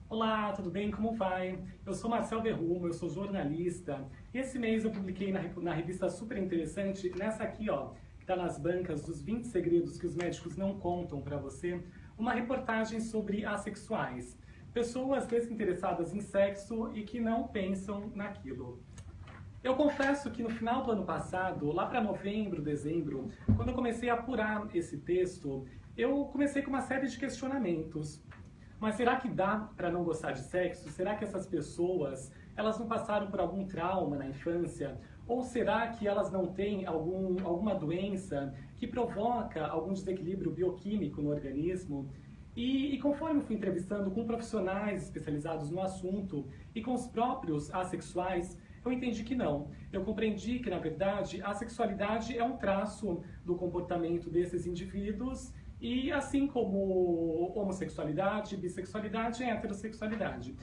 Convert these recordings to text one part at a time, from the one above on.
Olá, tudo bem? Como vai? Eu sou Marcel Verrumo, eu sou jornalista. E esse mês eu publiquei na revista super interessante, nessa aqui, ó, que está nas bancas dos 20 segredos que os médicos não contam para você, uma reportagem sobre assexuais. Pessoas desinteressadas em sexo e que não pensam naquilo. Eu confesso que no final do ano passado, lá para novembro, dezembro, quando eu comecei a apurar esse texto, eu comecei com uma série de questionamentos. Mas será que dá para não gostar de sexo? Será que essas pessoas, elas não passaram por algum trauma na infância? Ou será que elas não têm alguma doença que provoca algum desequilíbrio bioquímico no organismo? E conforme eu fui entrevistando com profissionais especializados no assunto e com os próprios assexuais, eu entendi que não. Eu compreendi que, na verdade, a sexualidade é um traço do comportamento desses indivíduos e assim como homossexualidade, bissexualidade e heterossexualidade.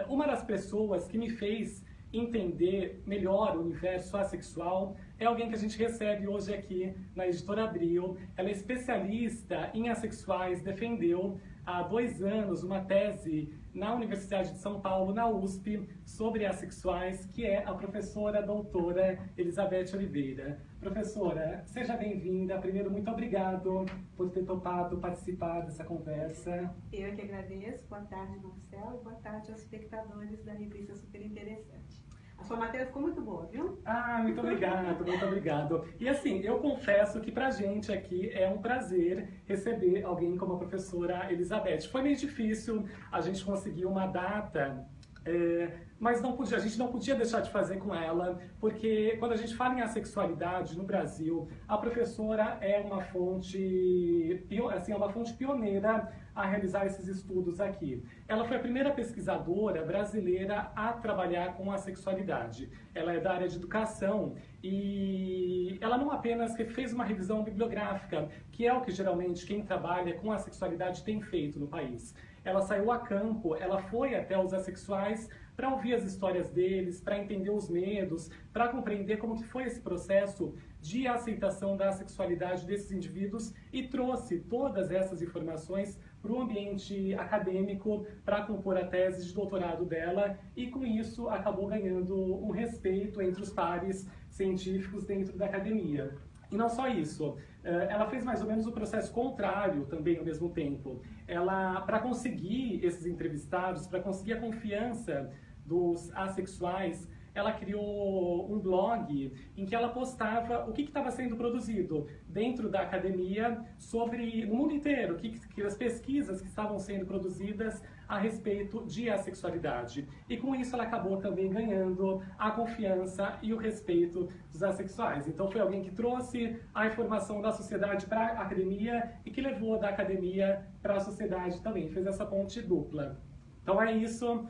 Uma das pessoas que me fez entender melhor o universo assexual é alguém que a gente recebe hoje aqui na Editora Abril. Ela é especialista em assexuais, defendeu há 2 anos uma tese na Universidade de São Paulo, na USP, sobre assexuais, que é a professora doutora Elizabeth Oliveira. Professora, seja bem-vinda. Primeiro, muito obrigado por ter topado participar dessa conversa. Eu que agradeço. Boa tarde, Marcel, e boa tarde aos espectadores da revista Super Interessante. A sua matéria ficou muito boa, viu? Ah, muito obrigado, muito obrigado. E assim, eu confesso que pra gente aqui é um prazer receber alguém como a professora Elizabeth. Foi meio difícil a gente conseguir uma data, mas a gente não podia deixar de fazer com ela, porque quando a gente fala em assexualidade no Brasil, a professora é uma fonte, assim, é uma fonte pioneira a realizar esses estudos aqui. Ela foi a primeira pesquisadora brasileira a trabalhar com a sexualidade. Ela é da área de educação e ela não apenas fez uma revisão bibliográfica, que é o que geralmente quem trabalha com a sexualidade tem feito no país. Ela saiu a campo, ela foi até os assexuais para ouvir as histórias deles, para entender os medos, para compreender como que foi esse processo de aceitação da sexualidade desses indivíduos e trouxe todas essas informações para o ambiente acadêmico para compor a tese de doutorado dela e com isso acabou ganhando um respeito entre os pares científicos dentro da academia. E não só isso, ela fez mais ou menos o processo contrário também ao mesmo tempo. Ela, para conseguir esses entrevistados, para conseguir a confiança dos assexuais, ela criou um blog em que ela postava o que estava sendo produzido dentro da academia sobre, no mundo inteiro, que as pesquisas que estavam sendo produzidas a respeito de assexualidade. E com isso ela acabou também ganhando a confiança e o respeito dos assexuais. Então foi alguém que trouxe a informação da sociedade para a academia e que levou da academia para a sociedade também, fez essa ponte dupla. Então é isso,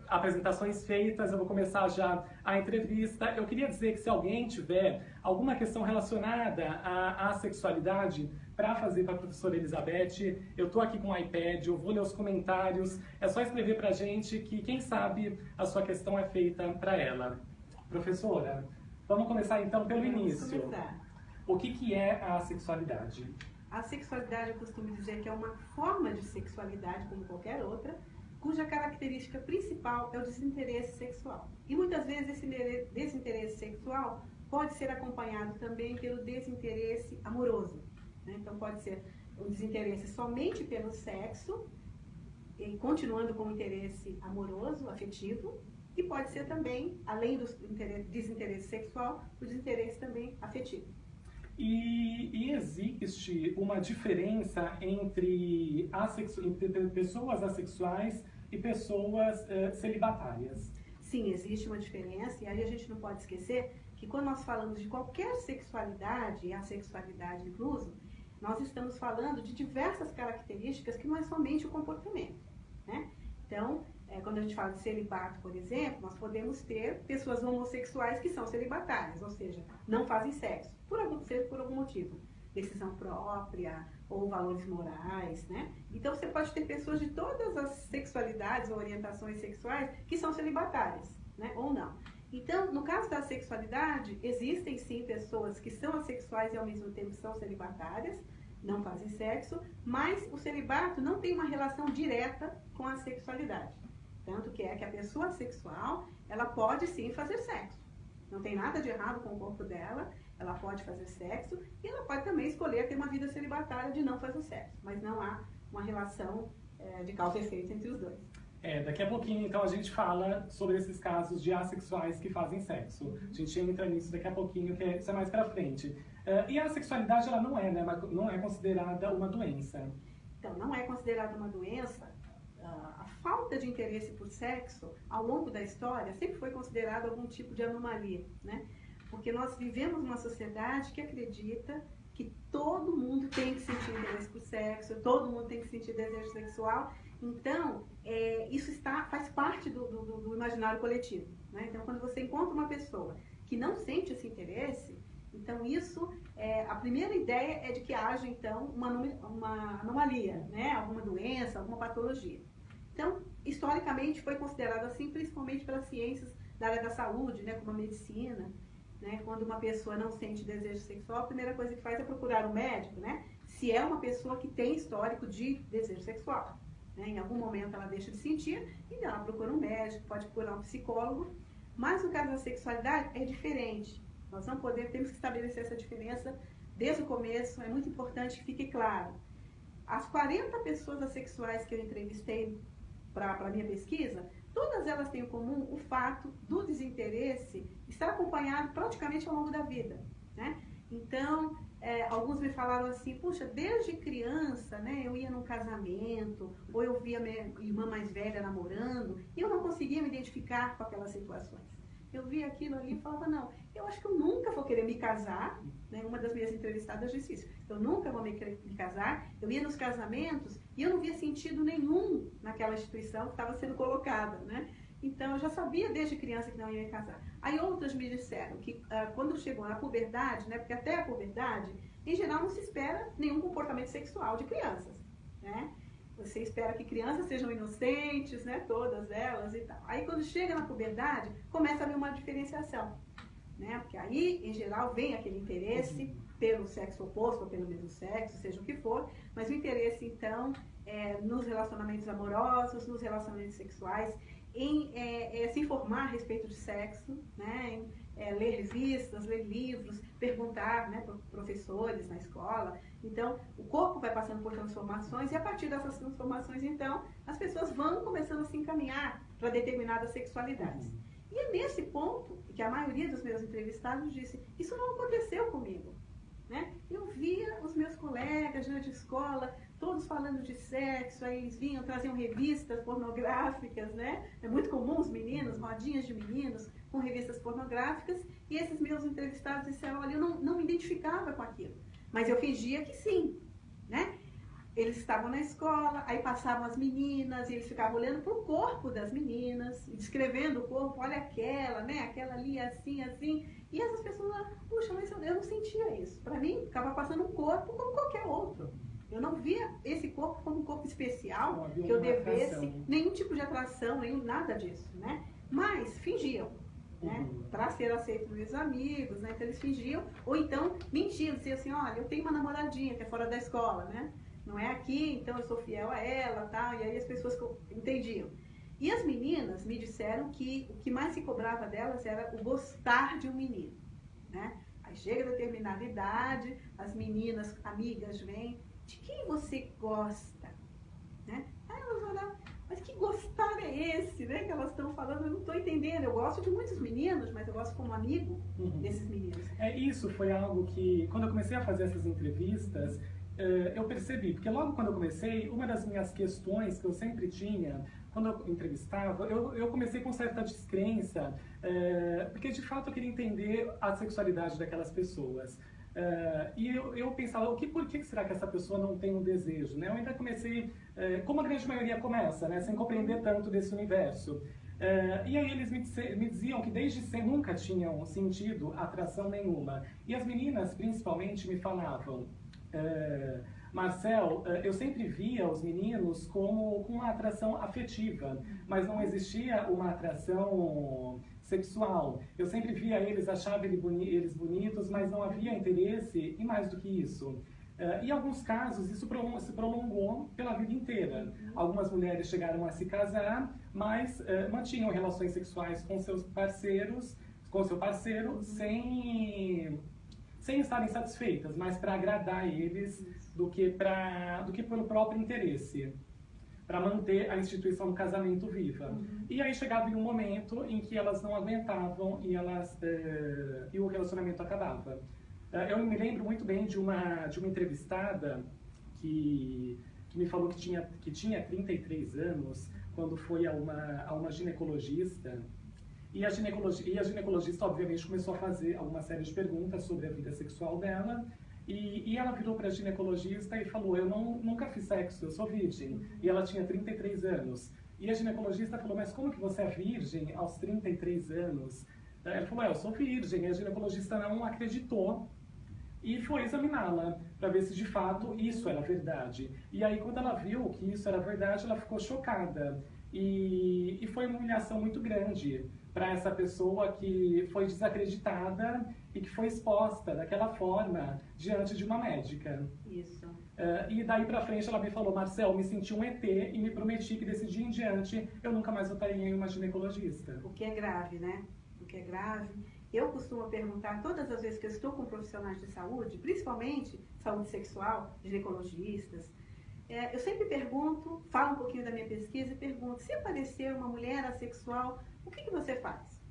apresentações feitas, eu vou começar já a entrevista. Eu queria dizer que se alguém tiver alguma questão relacionada à sexualidade para fazer para a professora Elizabeth, eu estou aqui com o iPad, eu vou ler os comentários, é só escrever para a gente que quem sabe a sua questão é feita para ela. Professora, vamos começar então pelo início. O que é a sexualidade? A sexualidade, eu costumo dizer que é uma forma de sexualidade, como qualquer outra, cuja característica principal é o desinteresse sexual. E muitas vezes esse desinteresse sexual pode ser acompanhado também pelo desinteresse amoroso, né? Então pode ser um desinteresse somente pelo sexo, e continuando com o interesse amoroso, afetivo, e pode ser também, além do desinteresse sexual, o desinteresse também afetivo. E existe uma diferença entre pessoas assexuais e pessoas celibatárias? Sim, existe uma diferença, e aí a gente não pode esquecer que quando nós falamos de qualquer sexualidade, e a sexualidade incluso, nós estamos falando de diversas características que não é somente o comportamento, né? Então, quando a gente fala de celibato, por exemplo, nós podemos ter pessoas homossexuais que são celibatárias, ou seja, não fazem sexo, por algum motivo, decisão própria ou valores morais, né? Então você pode ter pessoas de todas as sexualidades ou orientações sexuais que são celibatárias, né? Ou não. Então, no caso da sexualidade, existem sim pessoas que são assexuais e ao mesmo tempo são celibatárias, não fazem sexo, mas o celibato não tem uma relação direta com a sexualidade. Tanto que é que a pessoa sexual, ela pode sim fazer sexo. Não tem nada de errado com o corpo dela, ela pode fazer sexo e ela pode também escolher ter uma vida celibatária de não fazer sexo. Mas não há uma relação de causa e efeito entre os dois. Daqui a pouquinho, então, a gente fala sobre esses casos de assexuais que fazem sexo. A gente entra nisso daqui a pouquinho, que isso é mais pra frente. E a assexualidade, ela não é, né, não é considerada uma doença. Então, não é considerada uma doença. A falta de interesse por sexo, ao longo da história, sempre foi considerada algum tipo de anomalia, né? Porque nós vivemos numa sociedade que acredita que todo mundo tem que sentir interesse por sexo, todo mundo tem que sentir desejo sexual. Então, isso faz parte do imaginário coletivo, né? Então, quando você encontra uma pessoa que não sente esse interesse, então isso, a primeira ideia é de que haja, então, uma anomalia, né? Alguma doença, alguma patologia. Então, historicamente, foi considerado assim, principalmente pelas ciências da área da saúde, né? Como a medicina, né? Quando uma pessoa não sente desejo sexual, a primeira coisa que faz é procurar um médico, né? Se é uma pessoa que tem histórico de desejo sexual. Em algum momento ela deixa de sentir, então ela procura um médico, pode procurar um psicólogo, mas no caso da sexualidade é diferente. Nós não temos que estabelecer essa diferença desde o começo, é muito importante que fique claro. As 40 pessoas assexuais que eu entrevistei para a minha pesquisa, todas elas têm em comum o fato do desinteresse estar acompanhado praticamente ao longo da vida, né? Então, alguns me falaram assim, puxa, desde criança, né, eu ia num casamento, ou eu via minha irmã mais velha namorando, e eu não conseguia me identificar com aquelas situações. Eu via aquilo ali e falava, não, eu acho que eu nunca vou querer me casar, né? Uma das minhas entrevistadas disse isso, eu nunca vou me casar, eu ia nos casamentos e eu não via sentido nenhum naquela instituição que estava sendo colocada, né? Então, eu já sabia desde criança que não ia me casar. Aí outras me disseram que quando chegou na puberdade, né, porque até a puberdade, em geral não se espera nenhum comportamento sexual de crianças, né? Você espera que crianças sejam inocentes, né, todas elas e tal. Aí quando chega na puberdade, começa a haver uma diferenciação, né? Porque aí, em geral, vem aquele interesse pelo sexo oposto ou pelo mesmo sexo, seja o que for, mas o interesse, então, nos relacionamentos amorosos, nos relacionamentos sexuais, em se informar a respeito de sexo, né? Ler revistas, ler livros, perguntar, né, para professores na escola. Então, o corpo vai passando por transformações e a partir dessas transformações, então, as pessoas vão começando a se encaminhar para determinadas sexualidades. E é nesse ponto que a maioria dos meus entrevistados disse, isso não aconteceu comigo, né? Eu via os meus colegas, né, de escola, todos falando de sexo, aí eles vinham, traziam revistas pornográficas, né? É muito comum os meninos, rodinhas de meninos com revistas pornográficas, e esses meus entrevistados disseram, olha, eu não me identificava com aquilo, mas eu fingia que sim, né? Eles estavam na escola, aí passavam as meninas, e eles ficavam olhando para o corpo das meninas, descrevendo o corpo, olha aquela, né? Aquela ali, assim, assim. E essas pessoas falavam, puxa, mas eu não sentia isso. Para mim, ficava passando um corpo como qualquer outro. Eu não via esse corpo como um corpo especial, que eu devesse nenhum tipo de atração, nenhum, nada disso, né? Mas fingiam, né? Para ser aceito pelos amigos, né? Então eles fingiam, ou então mentiam, diziam assim, olha, eu tenho uma namoradinha que é fora da escola, né? Não é aqui, então eu sou fiel a ela, tá? E aí as pessoas entendiam. E as meninas me disseram que o que mais se cobrava delas era o gostar de um menino, né? Aí chega a determinada idade, as meninas, amigas vêm, de quem você gosta, né? Aí elas olham, mas que gostar é esse, né? Que elas estão falando, eu não estou entendendo. Eu gosto de muitos meninos, mas eu gosto como amigo desses meninos. Isso foi algo que, quando eu comecei a fazer essas entrevistas, eu percebi, porque logo quando eu comecei, uma das minhas questões que eu sempre tinha, quando eu entrevistava, eu comecei com certa descrença, porque de fato eu queria entender a sexualidade daquelas pessoas. E eu pensava, por que será que essa pessoa não tem um desejo? Né? Eu ainda comecei, como a grande maioria começa, né? Sem compreender tanto desse universo. E aí eles me diziam que desde sempre nunca tinham sentido atração nenhuma. E as meninas, principalmente, me falavam, Marcel, eu sempre via os meninos como com uma atração afetiva, mas não existia uma atração sexual. Eu sempre via eles, achava eles bonitos, mas não havia interesse e mais do que isso. Em alguns casos, isso se prolongou pela vida inteira. Algumas mulheres chegaram a se casar, mas mantinham relações sexuais com seus parceiros, com seu parceiro, sem estarem satisfeitas, mas para agradar eles do que pelo próprio interesse, para manter a instituição do casamento viva. E aí chegava em um momento em que elas não aguentavam e o relacionamento acabava. Eu me lembro muito bem de uma entrevistada que me falou que tinha 33 anos quando foi a uma ginecologista. E a ginecologista, obviamente, começou a fazer alguma série de perguntas sobre a vida sexual dela. E ela virou para a ginecologista e falou: eu nunca fiz sexo, eu sou virgem. E ela tinha 33 anos. E a ginecologista falou: mas como que você é virgem aos 33 anos? Ela falou: eu sou virgem. E a ginecologista não acreditou e foi examiná-la para ver se de fato isso era verdade. E aí, quando ela viu que isso era verdade, ela ficou chocada. E foi uma humilhação muito grande para essa pessoa que foi desacreditada e que foi exposta daquela forma diante de uma médica. Isso. E daí para frente ela me falou: Marcel, me senti um ET e me prometi que desse dia em diante eu nunca mais voltaria em uma ginecologista. O que é grave, né? O que é grave. Eu costumo perguntar todas as vezes que eu estou com profissionais de saúde, principalmente saúde sexual, ginecologistas, eu sempre pergunto, falo um pouquinho da minha pesquisa e pergunto: se aparecer uma mulher assexual, o que você faz?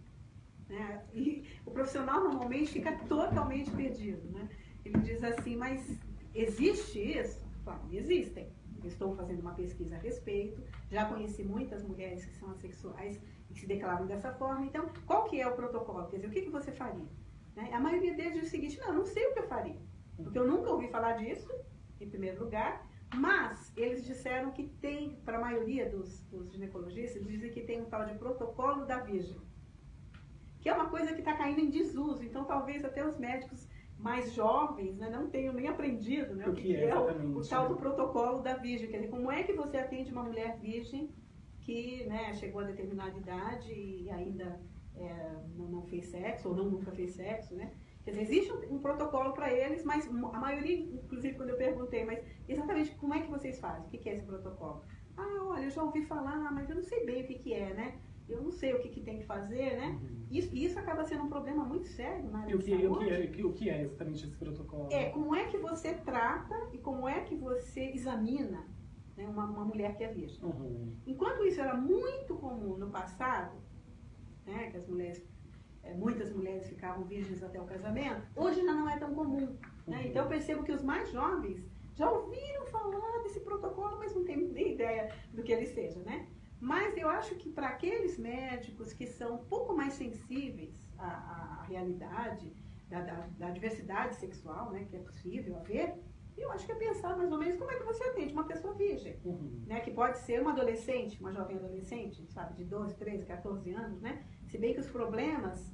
Né? E o profissional normalmente fica totalmente perdido, né? Ele diz assim: mas existe isso? Claro, existem. Eu estou fazendo uma pesquisa a respeito, já conheci muitas mulheres que são assexuais e que se declaram dessa forma. Então, qual que é o protocolo? Quer dizer, o que você faria? Né? A maioria deles diz o seguinte: não sei o que eu faria, porque eu nunca ouvi falar disso, em primeiro lugar. Mas eles disseram que tem, para a maioria dos ginecologistas, eles dizem que tem um tal de protocolo da Virgem, que é uma coisa que está caindo em desuso. Então talvez até os médicos mais jovens, né, não tenham nem aprendido, né, o que é o tal do protocolo da Virgem. Quer dizer, como é que você atende uma mulher virgem que, né, chegou a determinada idade e ainda não fez sexo, ou nunca fez sexo, né? Quer dizer, existe um protocolo para eles, mas a maioria, inclusive quando eu perguntei, mas exatamente como é que vocês fazem? O que é esse protocolo? Ah, olha, eu já ouvi falar, mas eu não sei bem o que é, né? Eu não sei o que tem que fazer, né? Isso acaba sendo um problema muito sério na área de saúde. O que é exatamente esse protocolo? Como é que você trata e como é que você examina, né, uma mulher que é virgem. Enquanto isso era muito comum no passado, né, que muitas mulheres ficavam virgens até o casamento, hoje já não é tão comum. Né? Então eu percebo que os mais jovens já ouviram falar desse protocolo, mas não tem nem ideia do que ele seja, né? Mas eu acho que para aqueles médicos que são um pouco mais sensíveis à realidade da diversidade sexual, né, que é possível haver, eu acho que é pensar mais ou menos como é que você atende uma pessoa virgem, né, que pode ser uma adolescente, uma jovem adolescente, sabe, de 12, 13, 14 anos, né? Se bem que os problemas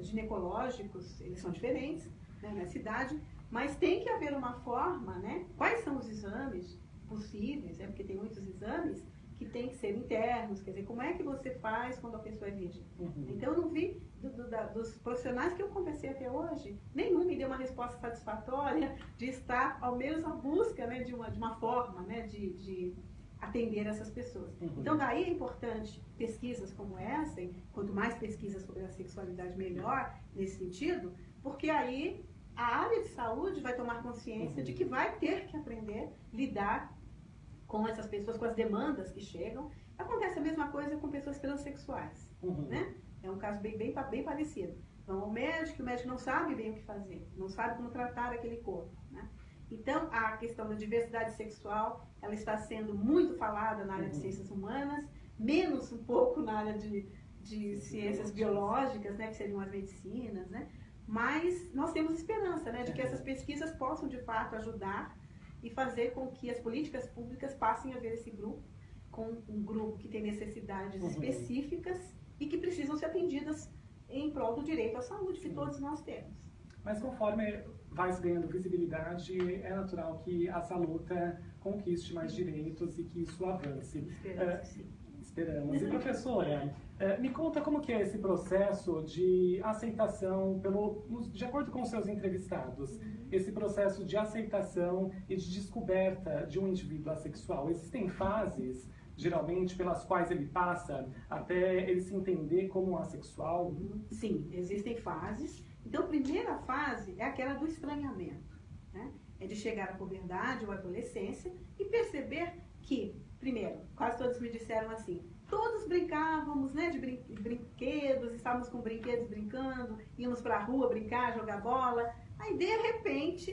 ginecológicos, eles são diferentes, né, nessa idade, mas tem que haver uma forma, né? Quais são os exames possíveis, porque tem muitos exames que tem que ser internos, quer dizer, como é que você faz quando a pessoa é virgem? Então eu não vi, dos profissionais que eu conversei até hoje, nenhum me deu uma resposta satisfatória de estar ao menos à busca, né, de uma forma, né, de atender essas pessoas. Então daí é importante pesquisas como essa, e quanto mais pesquisas sobre a sexualidade melhor nesse sentido, porque aí a área de saúde vai tomar consciência de que vai ter que aprender a lidar com essas pessoas, com as demandas que chegam. Acontece a mesma coisa com pessoas transexuais, né? É um caso bem parecido. Vão ao médico, o médico não sabe bem o que fazer, não sabe como tratar aquele corpo, né? Então, a questão da diversidade sexual, ela está sendo muito falada na área de ciências humanas, menos um pouco na área de ciências biológicas, né, que seriam as medicinas, né? Mas nós temos esperança, né, de que essas pesquisas possam, de fato, ajudar e fazer com que as políticas públicas passem a ver esse grupo com um grupo que tem necessidades específicas e que precisam ser atendidas em prol do direito à saúde que todos nós temos. Mas conforme vai se ganhando visibilidade, é natural que essa luta conquiste mais direitos e que isso avance. Esperamos. E professora, me conta como que é esse processo de aceitação, de acordo com os seus entrevistados, esse processo de aceitação e de descoberta de um indivíduo assexual. Existem fases, geralmente, pelas quais ele passa até ele se entender como um assexual? Sim, existem fases. Então, a primeira fase é aquela do estranhamento, né? É de chegar à puberdade ou à adolescência e perceber que, primeiro, quase todos me disseram assim, todos brincávamos, né, de brinquedos, estávamos com brinquedos brincando, íamos para a rua brincar, jogar bola. Aí, de repente,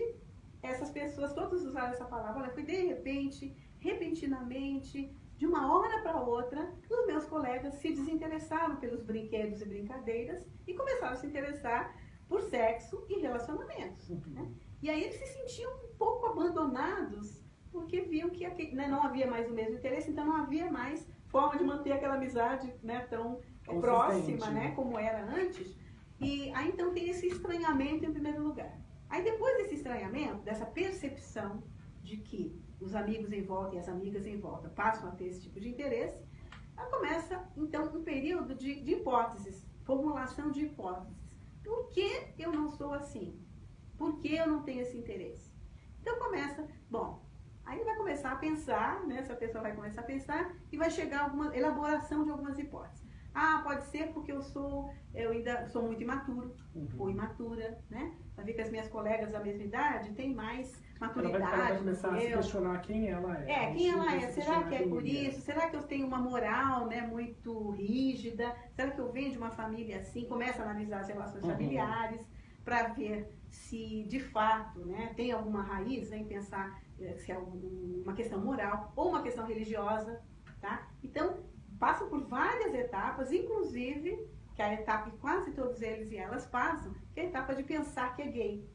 essas pessoas, todos usaram essa palavra, foi de repente, repentinamente, de uma hora para outra, os meus colegas se desinteressaram pelos brinquedos e brincadeiras e começaram a se interessar por sexo e relacionamentos, né? E aí eles se sentiam um pouco abandonados, porque viam que né, não havia mais o mesmo interesse, então não havia mais forma de manter aquela amizade, né, tão próxima, né, como era antes. E aí então tem esse estranhamento em primeiro lugar. Aí depois desse estranhamento, dessa percepção de que os amigos em volta e as amigas em volta passam a ter esse tipo de interesse, aí começa então um período de hipóteses, formulação de hipóteses. Por que eu não sou assim? Por que eu não tenho esse interesse? Então começa, bom, aí ele vai começar a pensar, né? Essa pessoa vai começar a pensar e vai chegar a alguma elaboração de algumas hipóteses. Ah, pode ser porque eu ainda sou muito imaturo ou imatura, né? Vai ver que as minhas colegas da mesma idade têm mais maturidade. Ela vai começar a se questionar quem ela é. Quem ela é? Será que é por isso? Será que eu tenho uma moral, né, muito rígida? Será que eu venho de uma família assim? Começa a analisar as relações familiares para ver se de fato, né, tem alguma raiz, né, em pensar se é uma questão moral ou uma questão religiosa, tá? Então, passam por várias etapas, inclusive, que é a etapa que quase todos eles e elas passam, que é a etapa de pensar que é gay,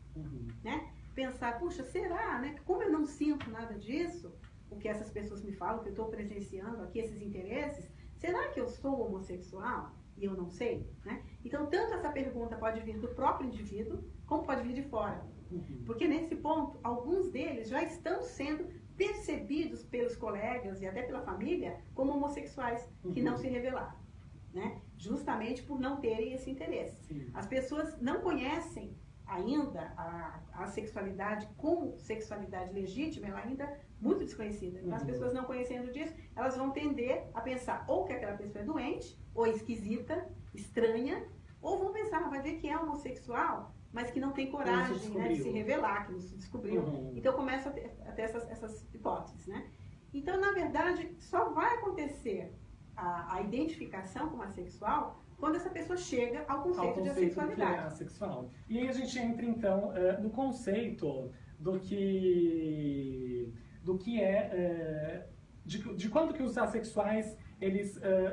né? Pensar, puxa, será, né? Como eu não sinto nada disso, o que essas pessoas me falam, que eu estou presenciando aqui, esses interesses, será que eu sou homossexual e eu não sei, né? Então, tanto essa pergunta pode vir do próprio indivíduo, como pode vir de fora. Porque nesse ponto, alguns deles já estão sendo percebidos pelos colegas e até pela família como homossexuais que não se revelaram, né? Justamente por não terem esse interesse. Sim. As pessoas não conhecem ainda a sexualidade como sexualidade legítima, ela ainda é muito desconhecida. Então, as pessoas não conhecendo disso, elas vão tender a pensar ou que aquela pessoa é doente, ou esquisita, estranha, ou vão pensar, vai ver que é homossexual, mas que não tem coragem, né, de se revelar, que não se descobriu. Então começa a ter essas hipóteses, né? Então, na verdade, só vai acontecer a identificação como assexual quando essa pessoa chega ao conceito de assexualidade. Que é assexual. E aí a gente entra, então, no conceito de quando que os assexuais,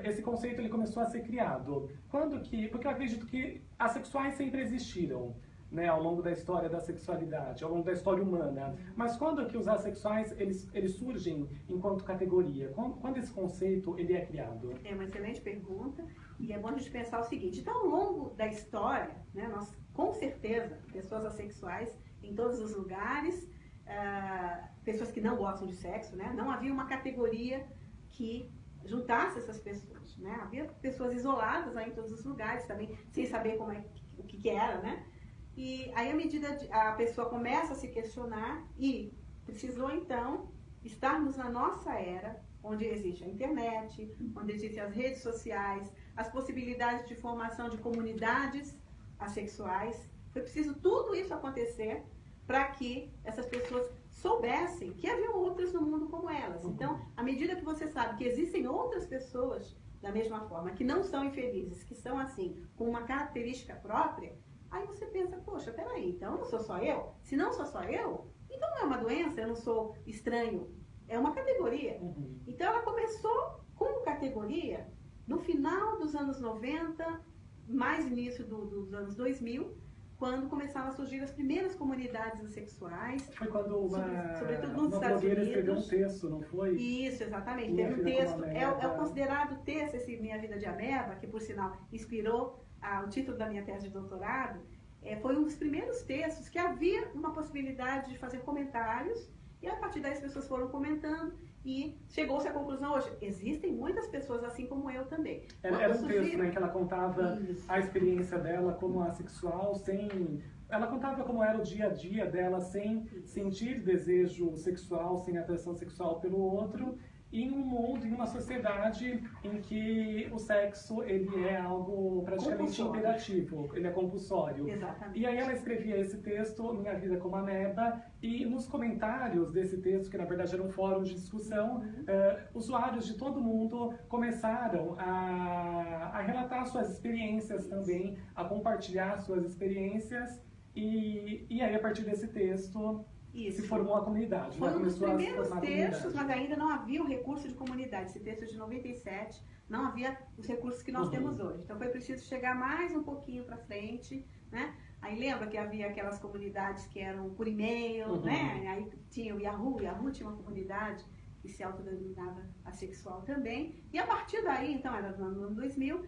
esse conceito ele começou a ser criado. Porque eu acredito que assexuais sempre existiram, né, ao longo da história da sexualidade, ao longo da história humana. Mas quando que os assexuais eles surgem enquanto categoria? Quando esse conceito ele é criado? É uma excelente pergunta e é bom a gente pensar o seguinte. Então, ao longo da história, né, nós, com certeza, pessoas assexuais em todos os lugares, pessoas que não gostam de sexo, né, não havia uma categoria que juntasse essas pessoas, né? Havia pessoas isoladas aí em todos os lugares também, sem saber o que era, né? E aí, à medida a pessoa começa a se questionar e precisou, então, estarmos na nossa era, onde existe a internet, onde existem as redes sociais, as possibilidades de formação de comunidades assexuais. Foi preciso tudo isso acontecer para que essas pessoas soubessem que haviam outras no mundo como elas. Então, à medida que você sabe que existem outras pessoas da mesma forma, que não são infelizes, que são assim, com uma característica própria, aí você pensa, poxa, peraí, então não sou só eu? Se não sou só eu, então não é uma doença, eu não sou estranho, é uma categoria. Então ela começou como categoria no final dos anos 90, mais início dos anos 2000, quando começaram a surgir as primeiras comunidades assexuais. Foi quando sobretudo nos Estados Unidos. Escreveu um texto, não foi? Isso, exatamente. Teve um texto, é o considerado texto, esse Minha Vida de Ameba, que por sinal inspirou o título da minha tese de doutorado. Foi um dos primeiros textos que havia uma possibilidade de fazer comentários E a partir daí as pessoas foram comentando e chegou-se à conclusão hoje, existem muitas pessoas assim como eu também. Era um texto, né, que ela contava a experiência dela como assexual, ela contava como era o dia a dia dela sem sentir desejo sexual, sem atração sexual pelo outro, em um mundo, em uma sociedade em que o sexo ele é algo praticamente imperativo, ele é compulsório. Exatamente. E aí ela escrevia esse texto, Minha Vida como Ameba, e nos comentários desse texto, que na verdade era um fórum de discussão, usuários de todo mundo começaram a relatar suas experiências também, a compartilhar suas experiências, e aí a partir desse texto se formou a comunidade. Foi um dos primeiros textos, mas ainda não havia o recurso de comunidade. Esse texto é de 97, não havia os recursos que nós temos hoje. Então foi preciso chegar mais um pouquinho para frente, né? Aí lembra que havia aquelas comunidades que eram por e-mail, né? Aí tinha o Yahoo tinha uma comunidade que se autodenominava assexual também. E a partir daí, então era no ano 2000,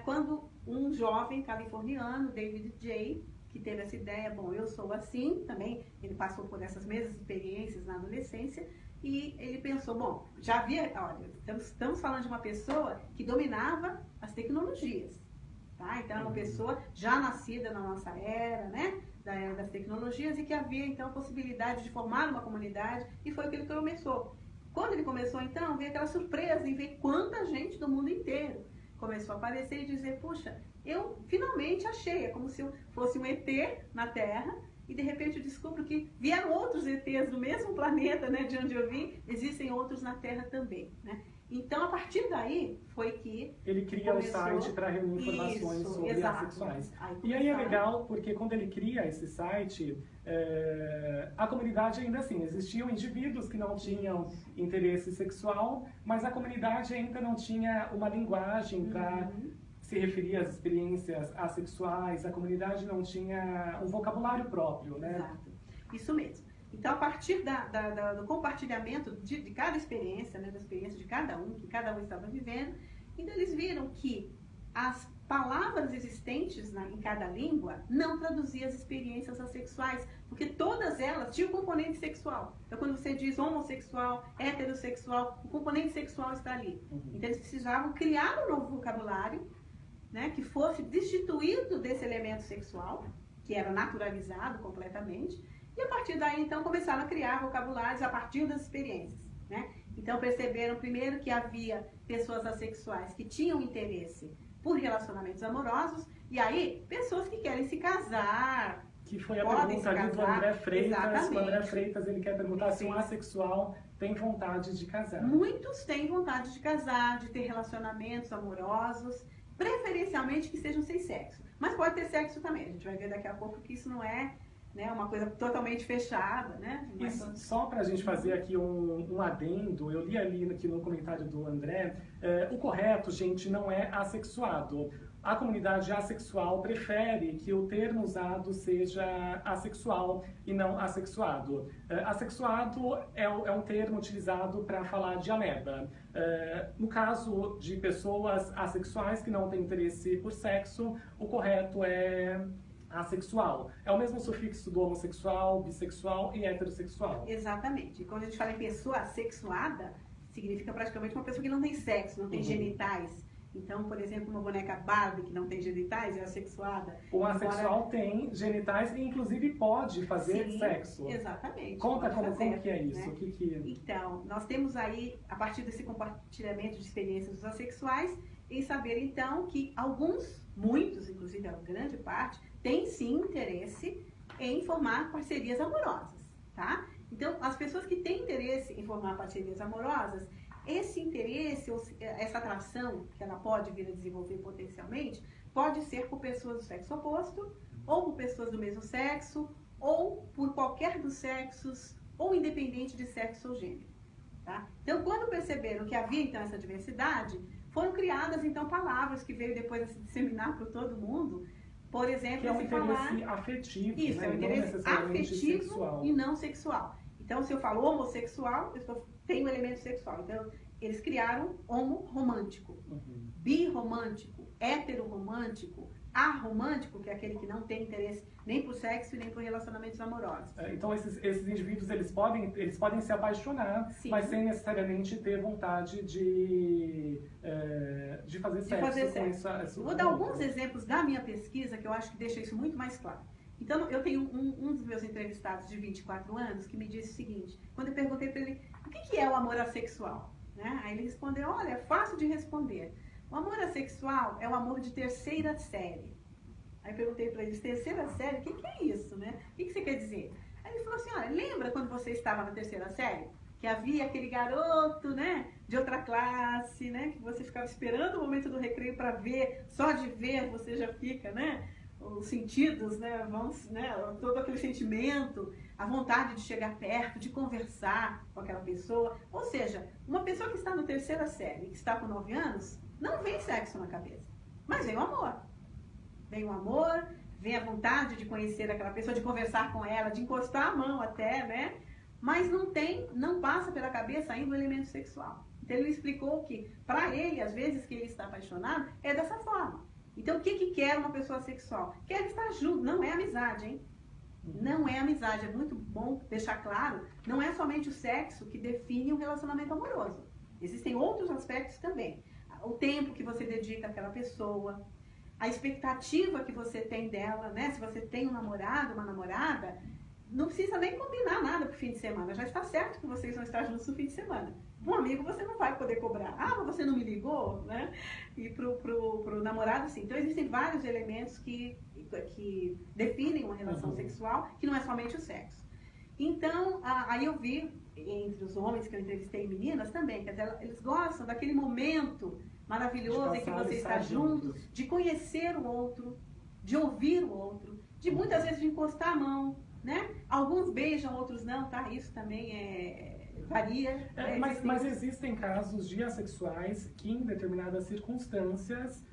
quando um jovem californiano, David J., que teve essa ideia, bom, eu sou assim, também ele passou por essas mesmas experiências na adolescência, e ele pensou, bom, já havia, olha, estamos falando de uma pessoa que dominava as tecnologias, tá? Então, é uma pessoa já nascida na nossa era, né, da era das tecnologias, e que havia, então, a possibilidade de formar uma comunidade, e foi o que ele começou. Quando ele começou, então, veio aquela surpresa em ver quanta gente do mundo inteiro começou a aparecer e dizer, puxa, eu finalmente achei, é como se eu fosse um ET na Terra, e de repente eu descubro que vieram outros ETs do mesmo planeta, né, de onde eu vim, existem outros na Terra também, né? Então, a partir daí, foi que ele cria o site para reunir informações sobre assexuais. E aí é legal, porque quando ele cria esse site, a comunidade ainda assim, existiam indivíduos que não tinham interesse sexual, mas a comunidade ainda não tinha uma linguagem para se referir às experiências assexuais, a comunidade não tinha um vocabulário próprio, né? Exato, isso mesmo. Então, a partir do compartilhamento de cada experiência, né, da experiência de cada um, que cada um estava vivendo, então eles viram que as palavras existentes em cada língua não traduziam as experiências assexuais, porque todas elas tinham componente sexual. Então, quando você diz homossexual, heterossexual, o componente sexual está ali. Então, eles precisavam criar um novo vocabulário, né, que fosse destituído desse elemento sexual, que era naturalizado completamente, e a partir daí, então, começaram a criar vocabulários a partir das experiências, né? Então, perceberam primeiro que havia pessoas assexuais que tinham interesse por relacionamentos amorosos, e aí, pessoas que querem se casar. Que foi a pergunta ali do André Freitas. Exatamente. O André Freitas, ele quer perguntar se um assexual tem vontade de casar. Muitos têm vontade de casar, de ter relacionamentos amorosos, preferencialmente que sejam sem sexo. Mas pode ter sexo também. A gente vai ver daqui a pouco que isso não é, né, uma coisa totalmente fechada, né? Isso, só para a gente fazer aqui um adendo, eu li ali aqui no comentário do André, o correto, gente, não é assexuado. A comunidade assexual prefere que o termo usado seja assexual e não assexuado. Assexuado é um termo utilizado para falar de ameba. No caso de pessoas assexuais que não têm interesse por sexo, o correto é assexual. É o mesmo sufixo do homossexual, bissexual e heterossexual. Exatamente. E quando a gente fala em pessoa assexuada, significa praticamente uma pessoa que não tem sexo, não tem genitais. Então, por exemplo, uma boneca Barbie que não tem genitais é assexuada. O assexual tem genitais e, inclusive, pode fazer sexo. Exatamente. Conta como que é isso. Né? Então, nós temos aí, a partir desse compartilhamento de experiências dos assexuais, em saber, então, que alguns, muitos, inclusive a grande parte, têm sim interesse em formar parcerias amorosas, tá? Então, as pessoas que têm interesse em formar parcerias amorosas, esse interesse, essa atração que ela pode vir a desenvolver potencialmente, pode ser por pessoas do sexo oposto, ou por pessoas do mesmo sexo, ou por qualquer dos sexos, ou independente de sexo ou gênero, tá? Então, quando perceberam que havia, então, essa diversidade, foram criadas, então, palavras que veio depois a se disseminar para todo mundo. Por exemplo, que é um interesse afetivo, isso, né? É um interesse afetivo sexual. E não sexual. Então, se eu falo homossexual, tem um elemento sexual. Então, eles criaram homo-romântico, birromântico, heteroromântico, aromântico, que é aquele que não tem interesse nem por sexo e nem por relacionamentos amorosos. Então esses indivíduos eles podem se apaixonar, Sim. mas sem necessariamente ter vontade de fazer sexo com essa. Vou dar alguns exemplos da minha pesquisa que eu acho que deixa isso muito mais claro. Então, eu tenho um dos meus entrevistados de 24 anos que me disse o seguinte, quando eu perguntei para ele, o que é o amor assexual? Né? Aí ele respondeu, olha, é fácil de responder. O amor assexual é o amor de terceira série. Aí eu perguntei para eles, terceira série, o que é isso, né? O que você quer dizer? Aí ele falou assim, olha, lembra quando você estava na terceira série? Que havia aquele garoto, né, de outra classe, né, que você ficava esperando o momento do recreio para ver, só de ver você já fica, né, os sentidos, né, todo aquele sentimento, a vontade de chegar perto, de conversar com aquela pessoa. Ou seja, uma pessoa que está na terceira série, que está com 9 anos, não vem sexo na cabeça, mas vem o amor. Vem o amor, vem a vontade de conhecer aquela pessoa, de conversar com ela, de encostar a mão até, né? Mas não passa pela cabeça ainda o elemento sexual. Então ele explicou que, para ele, às vezes que ele está apaixonado, é dessa forma. Então o que quer uma pessoa sexual? Quer estar junto, não é amizade, hein? Não é amizade, é muito bom deixar claro, não é somente o sexo que define um relacionamento amoroso. Existem outros aspectos também. O tempo que você dedica àquela pessoa, a expectativa que você tem dela, né? Se você tem um namorado, uma namorada, não precisa nem combinar nada pro fim de semana. Já está certo que vocês vão estar juntos no fim de semana. Um amigo você não vai poder cobrar. Ah, mas você não me ligou, né? E pro namorado, sim. Então existem vários elementos que definem uma relação sexual, que não é somente o sexo. Então, aí eu vi, entre os homens que eu entrevistei, meninas também, quer dizer, eles gostam daquele momento maravilhoso em que você está junto, de conhecer o outro, de ouvir o outro, de muitas vezes de encostar a mão, né? Alguns beijam, outros não, tá? Isso também varia. Mas existem casos de assexuais que em determinadas circunstâncias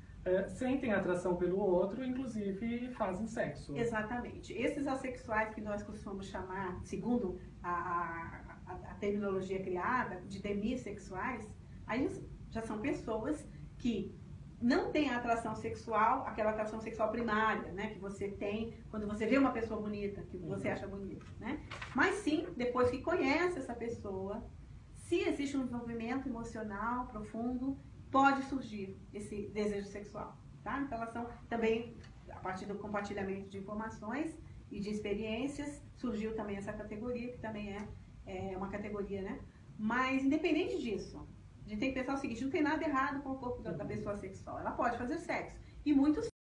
sentem atração pelo outro, inclusive fazem sexo. Exatamente. Esses assexuais que nós costumamos chamar, segundo a terminologia criada, de demissexuais, aí já são pessoas que não têm a atração sexual, aquela atração sexual primária, né, que você tem quando você vê uma pessoa bonita, que você acha bonita, né? Mas sim, depois que conhece essa pessoa, se existe um desenvolvimento emocional profundo, pode surgir esse desejo sexual, tá? Então elas são também, a partir do compartilhamento de informações e de experiências, surgiu também essa categoria, que também é uma categoria, né? Mas independente disso, a gente tem que pensar o seguinte, não tem nada errado com o corpo da pessoa sexual. Ela pode fazer sexo. E muitos